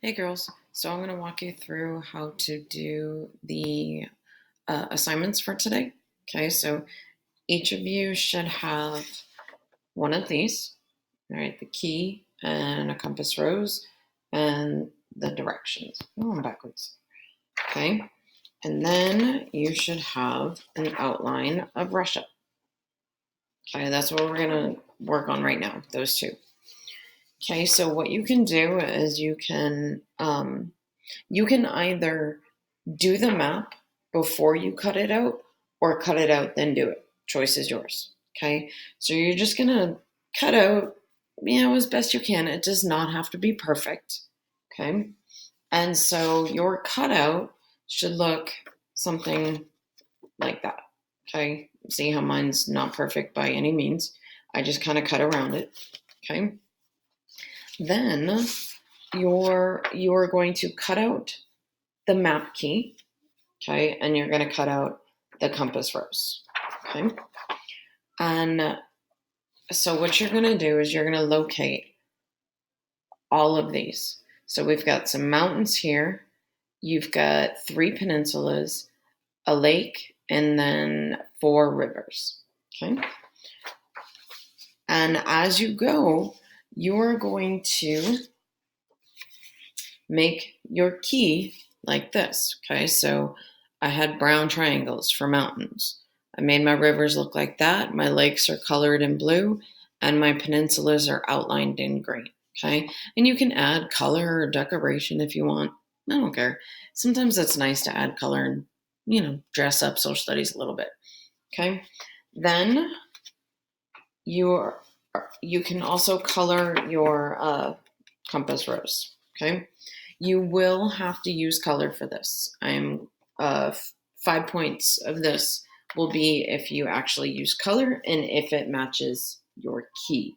Hey girls, so I'm going to walk you through how to do the assignments for today. Okay, so each of you should have one of these, all right, the key and a compass rose and the directions. Oh, I'm backwards. Okay, and then you should have an outline of Russia. Okay, that's what we're going to work on right now, those two. Okay, so what you can do is you can either do the map before you cut it out or cut it out then do it. Choice is yours. Okay, so you're just gonna cut out, as best you can. It does not have to be perfect. Okay, and so your cutout should look something like that. Okay, see how mine's not perfect by any means. I just kind of cut around it. Okay, then you're going to cut out the map key. Okay, and you're going to cut out the compass rose. Okay, and so what you're going to do is you're going to locate all of these. So we've got some mountains here, you've got 3 peninsulas, a lake, and then 4 rivers. Okay, and as you go, you're going to make your key like this. Okay, so I had brown triangles for mountains. I made my rivers look like that. My lakes are colored in blue, and my peninsulas are outlined in green. Okay, and you can add color or decoration if you want. I don't care. Sometimes it's nice to add color and dress up social studies a little bit. Okay, then you you can also color your compass rose. Okay, you will have to use color for this. I'm 5 points of this will be if you actually use color and if it matches your key.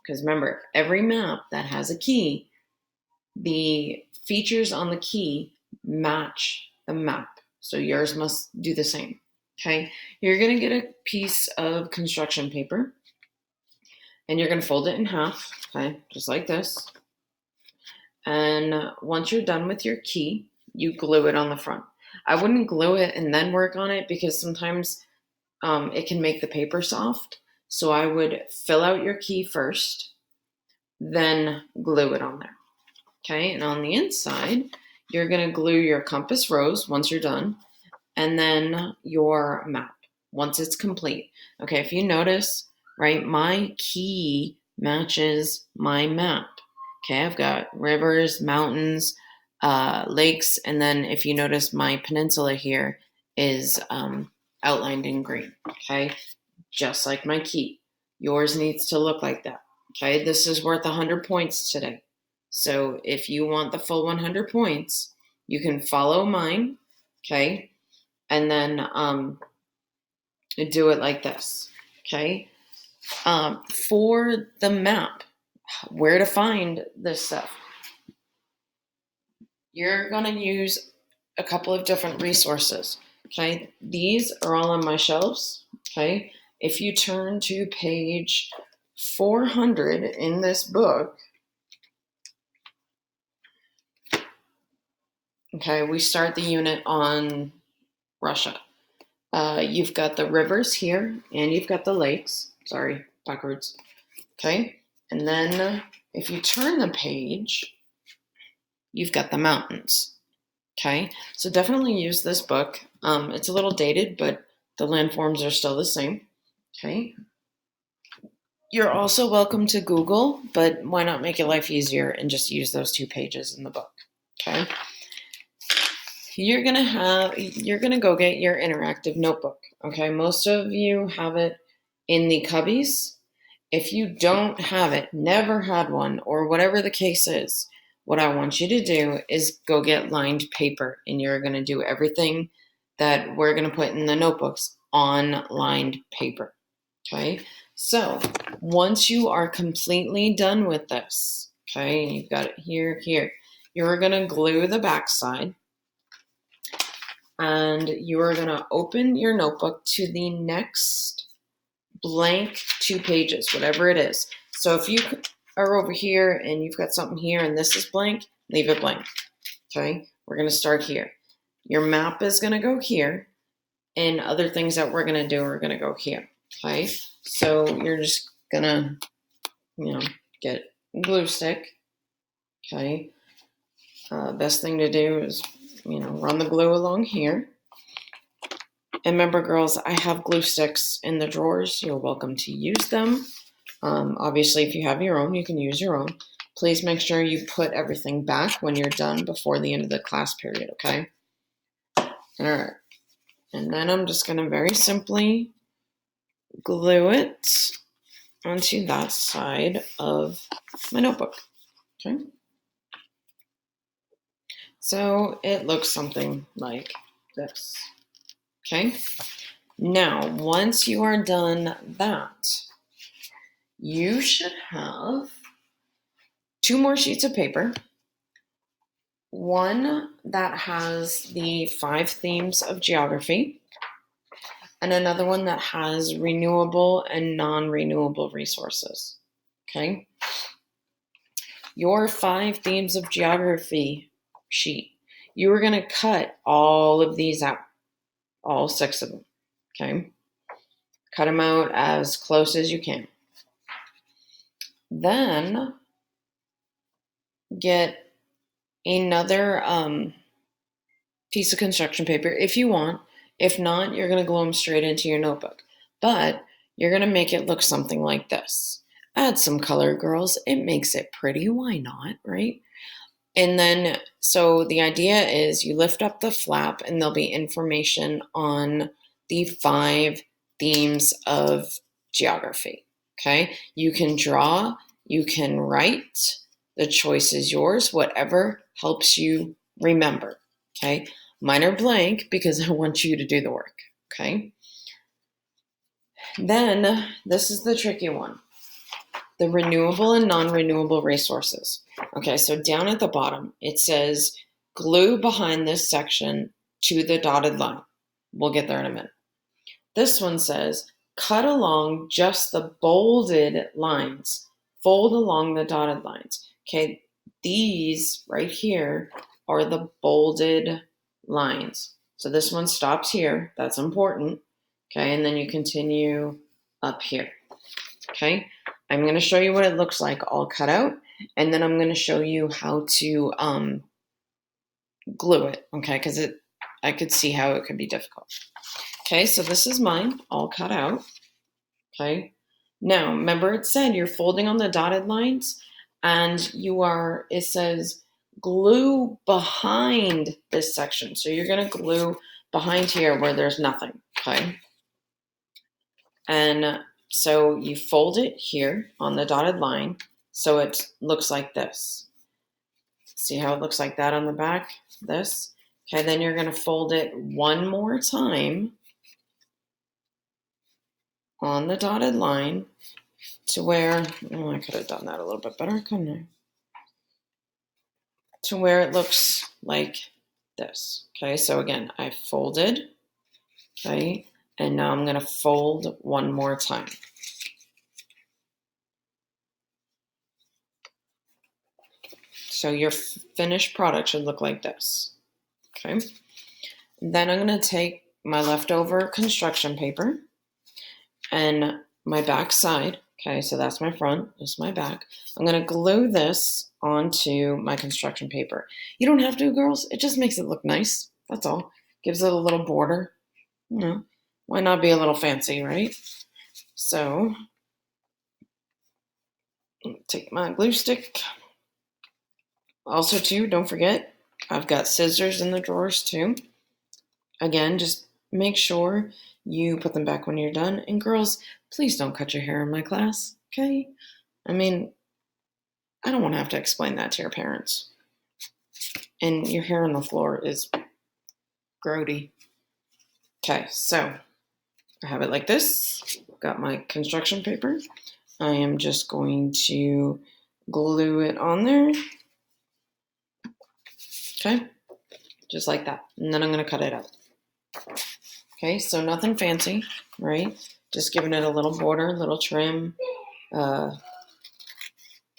Because remember, every map that has a key, the features on the key match the map. So yours must do the same. Okay, you're going to get a piece of construction paper and you're going to fold it in half, okay, just like this. And once you're done with your key, you glue it on the front. I wouldn't glue it and then work on it because sometimes it can make the paper soft. So I would fill out your key first, then glue it on there. Okay, and on the inside, you're going to glue your compass rose once you're done, and then your map once it's complete. Okay, if you notice, right, my key matches my map. Okay, I've got rivers, mountains, lakes, and then if you notice, my peninsula here is outlined in green. Okay, just like my key. Yours needs to look like that. Okay, this is worth 100 points today. So if you want the full 100 points, you can follow mine. Okay, and then do it like this. Okay, for the map, where to find this stuff. You're going to use a couple of different resources. Okay, these are all on my shelves. Okay, if you turn to page 400 in this book, okay, we start the unit on Russia. You've got the rivers here and you've got the lakes. Sorry, backwards. Okay, and then if you turn the page, you've got the mountains. Okay, so definitely use this book. It's a little dated, but the landforms are still the same. Okay, you're also welcome to Google, but why not make your life easier and just use those 2 pages in the book? Okay, you're gonna go get your interactive notebook. Okay, most of you have it in the cubbies. If you don't have it, never had one, or whatever the case is, what I want you to do is go get lined paper, and you're going to do everything that we're going to put in the notebooks on lined paper. Okay, so once you are completely done with this, okay, you've got it here, you're going to glue the backside, and you are going to open your notebook to the next blank 2 pages, whatever it is. So if you are over here and you've got something here and this is blank, leave it blank. Okay, we're going to start here. Your map is going to go here, and other things that we're going to do are going to go here. Okay, so you're just going to, get a glue stick. Okay, best thing to do is, run the glue along here. And remember, girls, I have glue sticks in the drawers. You're welcome to use them. Obviously, if you have your own, you can use your own. Please make sure you put everything back when you're done before the end of the class period, okay? All right. And then I'm just going to very simply glue it onto that side of my notebook, okay? So it looks something like this, okay? Now, once you are done that, you should have 2 more sheets of paper. One that has the 5 themes of geography, and another one that has renewable and non-renewable resources. Okay? Your 5 themes of geography sheet, you are going to cut all of these out, all 6 of them. Okay? Cut them out as close as you can. Then get another piece of construction paper if you want. If not, you're going to glue them straight into your notebook. But you're going to make it look something like this. Add some color, girls. It makes it pretty. Why not, right? And then, so the idea is you lift up the flap and there'll be information on the 5 themes of geography. Okay? You can draw, you can write. The choice is yours, whatever helps you remember. Okay? Mine are blank because I want you to do the work. Okay? Then, this is the tricky one. The renewable and non-renewable resources. Okay, so down at the bottom, it says glue behind this section to the dotted line. We'll get there in a minute. This one says cut along just the bolded lines. Fold along the dotted lines. Okay, these right here are the bolded lines. So this one stops here. That's important. Okay, and then you continue up here. Okay, I'm going to show you what it looks like all cut out, and then I'm going to show you how to glue it, okay, because I could see how it could be difficult. Okay, so this is mine, all cut out, okay. Now, remember it said you're folding on the dotted lines, and it says glue behind this section. So you're going to glue behind here where there's nothing, okay. And so you fold it here on the dotted line so it looks like this. See how it looks like that on the back? This. Okay, then you're going to fold it one more time on the dotted line to where, I could have done that a little bit better, couldn't I? To where it looks like this. Okay, so again, I folded, okay, and now I'm going to fold one more time. So your finished product should look like this. Okay. Then I'm going to take my leftover construction paper and my back side. Okay, so that's my front, this is my back. I'm going to glue this onto my construction paper. You don't have to, girls. It just makes it look nice. That's all. Gives it a little border. Why not be a little fancy, right? So, take my glue stick. Also, too, don't forget, I've got scissors in the drawers, too. Again, just make sure you put them back when you're done. And girls, please don't cut your hair in my class, okay? I mean, I don't want to have to explain that to your parents. And your hair on the floor is grody. Okay, so I have it like this. Got my construction paper. I am just going to glue it on there. Okay, just like that. And then I'm going to cut it out. Okay, so nothing fancy, right? Just giving it a little border, little trim,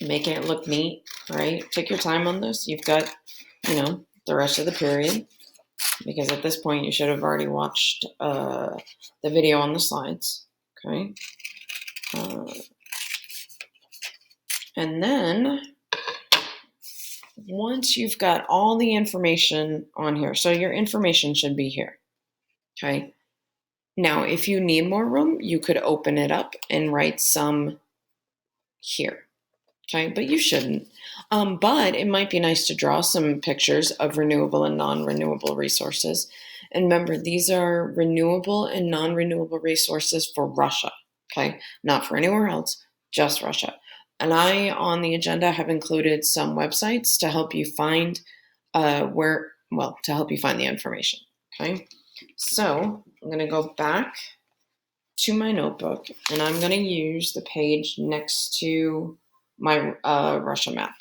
making it look neat. right? Take your time on this. You've got, the rest of the period, because at this point you should have already watched the video on the slides, okay? And then once you've got all the information on here, so your information should be here, okay? Now, if you need more room, you could open it up and write some here, okay? But you shouldn't. But it might be nice to draw some pictures of renewable and non-renewable resources. And remember, these are renewable and non-renewable resources for Russia, okay? Not for anywhere else, just Russia. And I, on the agenda, have included some websites to help you find to help you find the information, okay? So I'm going to go back to my notebook, and I'm going to use the page next to my Russia map.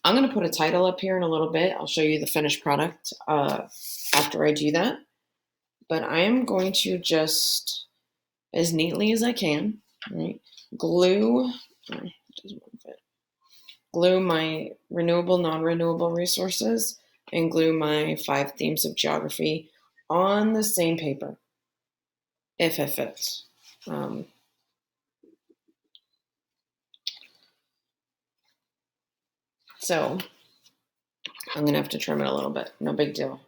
I'm going to put a title up here in a little bit. I'll show you the finished product after I do that. But I am going to just, as neatly as I can, right, glue my renewable, non-renewable resources and glue my 5 themes of geography on the same paper, if it fits. So I'm going to have to trim it a little bit. No big deal.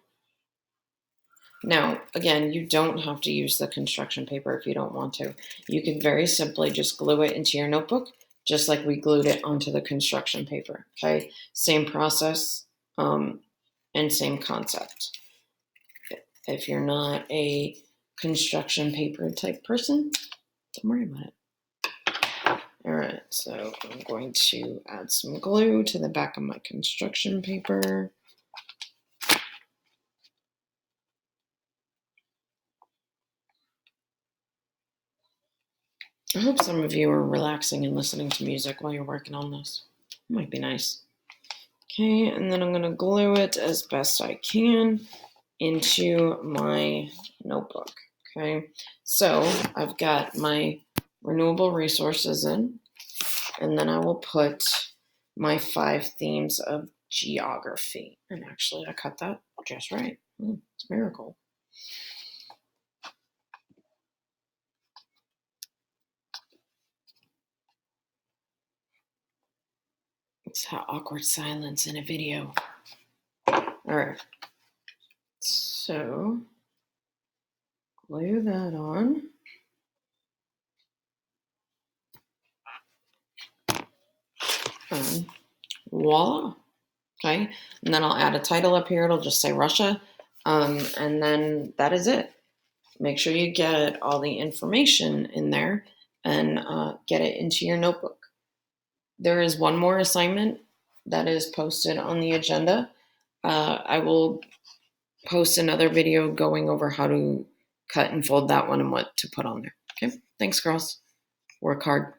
Now, again, you don't have to use the construction paper if you don't want to. You can very simply just glue it into your notebook, just like we glued it onto the construction paper, okay? Same process and same concept. If you're not a construction paper type person, don't worry about it. All right, so I'm going to add some glue to the back of my construction paper. I hope some of you are relaxing and listening to music while you're working on this. It might be nice. Okay, and then I'm going to glue it as best I can into my notebook. Okay, so I've got my renewable resources in, and then I will put my 5 themes of geography. And actually, I cut that just right. It's a miracle. It's how awkward silence in a video. All right. So glue that on. And voila. Okay. And then I'll add a title up here. It'll just say Russia. And then that is it. Make sure you get all the information in there and get it into your notebook. There is one more assignment that is posted on the agenda. I will post another video going over how to cut and fold that one and what to put on there. Okay. Thanks, girls. Work hard.